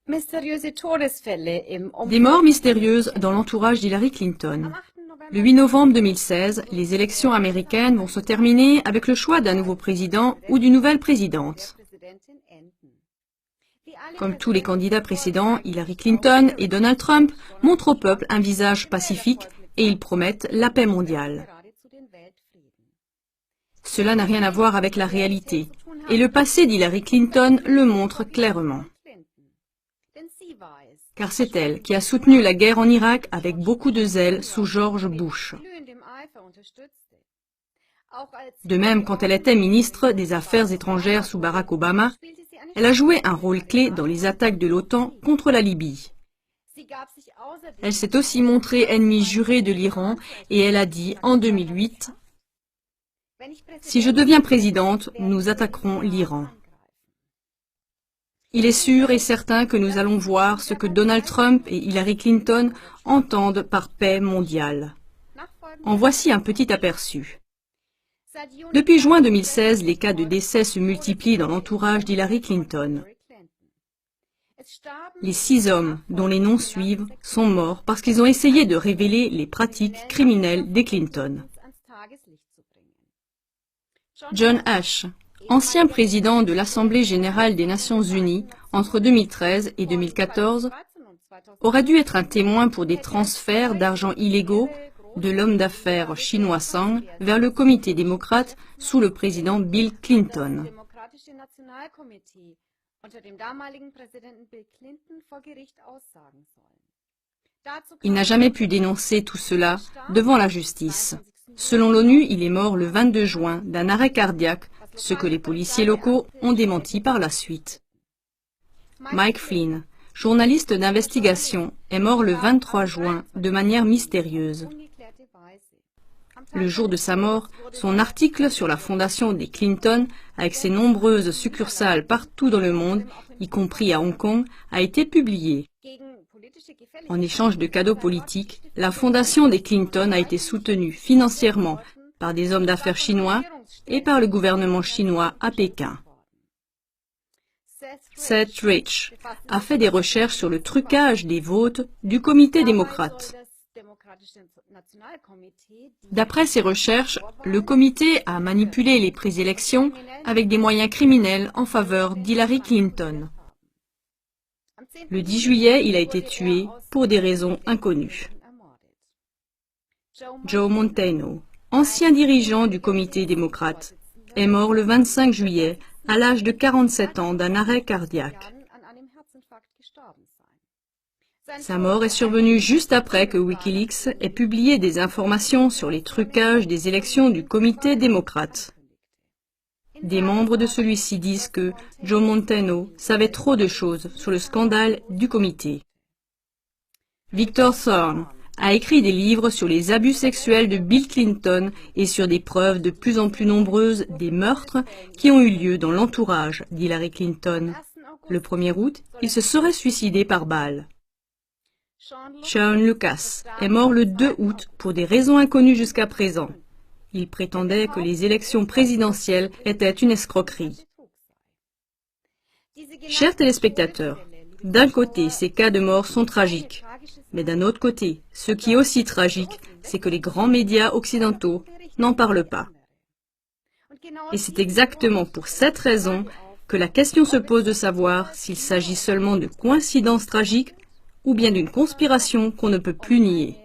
Des morts mystérieuses dans l'entourage d'Hillary Clinton. Le 8 novembre 2016, les élections américaines vont se terminer avec le choix d'un nouveau président ou d'une nouvelle présidente. Comme tous les candidats précédents, Hillary Clinton et Donald Trump montrent au peuple un visage pacifique et ils promettent la paix mondiale. Cela n'a rien à voir avec la réalité, et le passé d'Hillary Clinton le montre clairement. Car c'est elle qui a soutenu la guerre en Irak avec beaucoup de zèle sous George Bush. De même, quand elle était ministre des Affaires étrangères sous Barack Obama, elle a joué un rôle clé dans les attaques de l'OTAN contre la Libye. Elle s'est aussi montrée ennemie jurée de l'Iran et elle a dit en 2008 « Si je deviens présidente, nous attaquerons l'Iran ». Il est sûr et certain que nous allons voir ce que Donald Trump et Hillary Clinton entendent par paix mondiale. En voici un petit aperçu. Depuis juin 2016, les cas de décès se multiplient dans l'entourage d'Hillary Clinton. Les 6 hommes, dont les noms suivent, sont morts parce qu'ils ont essayé de révéler les pratiques criminelles des Clinton. John Ash, ancien président de l'Assemblée générale des Nations unies entre 2013 et 2014, aurait dû être un témoin pour des transferts d'argent illégaux de l'homme d'affaires chinois Zhang vers le comité démocrate sous le président Bill Clinton. Il n'a jamais pu dénoncer tout cela devant la justice. Selon l'ONU, il est mort le 22 juin d'un arrêt cardiaque, ce que les policiers locaux ont démenti par la suite. Mike Flynn, journaliste d'investigation, est mort le 23 juin de manière mystérieuse. Le jour de sa mort, son article sur la fondation des Clinton, avec ses nombreuses succursales partout dans le monde, y compris à Hong Kong, a été publié. En échange de cadeaux politiques, la fondation des Clinton a été soutenue financièrement par des hommes d'affaires chinois et par le gouvernement chinois à Pékin. Seth Rich a fait des recherches sur le trucage des votes du comité démocrate. D'après ses recherches, le comité a manipulé les présélections avec des moyens criminels en faveur d'Hillary Clinton. Le 10 juillet, il a été tué pour des raisons inconnues. Joe Montano, ancien dirigeant du comité démocrate, est mort le 25 juillet à l'âge de 47 ans d'un arrêt cardiaque. Sa mort est survenue juste après que Wikileaks ait publié des informations sur les trucages des élections du comité démocrate. Des membres de celui-ci disent que Joe Montano savait trop de choses sur le scandale du comité. Victor Thorne a écrit des livres sur les abus sexuels de Bill Clinton et sur des preuves de plus en plus nombreuses des meurtres qui ont eu lieu dans l'entourage d'Hillary Clinton. Le 1er août, il se serait suicidé par balle. Sean Lucas est mort le 2 août pour des raisons inconnues jusqu'à présent. Il prétendait que les élections présidentielles étaient une escroquerie. Chers téléspectateurs, d'un côté, ces cas de mort sont tragiques, mais d'un autre côté, ce qui est aussi tragique, c'est que les grands médias occidentaux n'en parlent pas. Et c'est exactement pour cette raison que la question se pose de savoir s'il s'agit seulement de coïncidences tragiques ou bien d'une conspiration qu'on ne peut plus nier.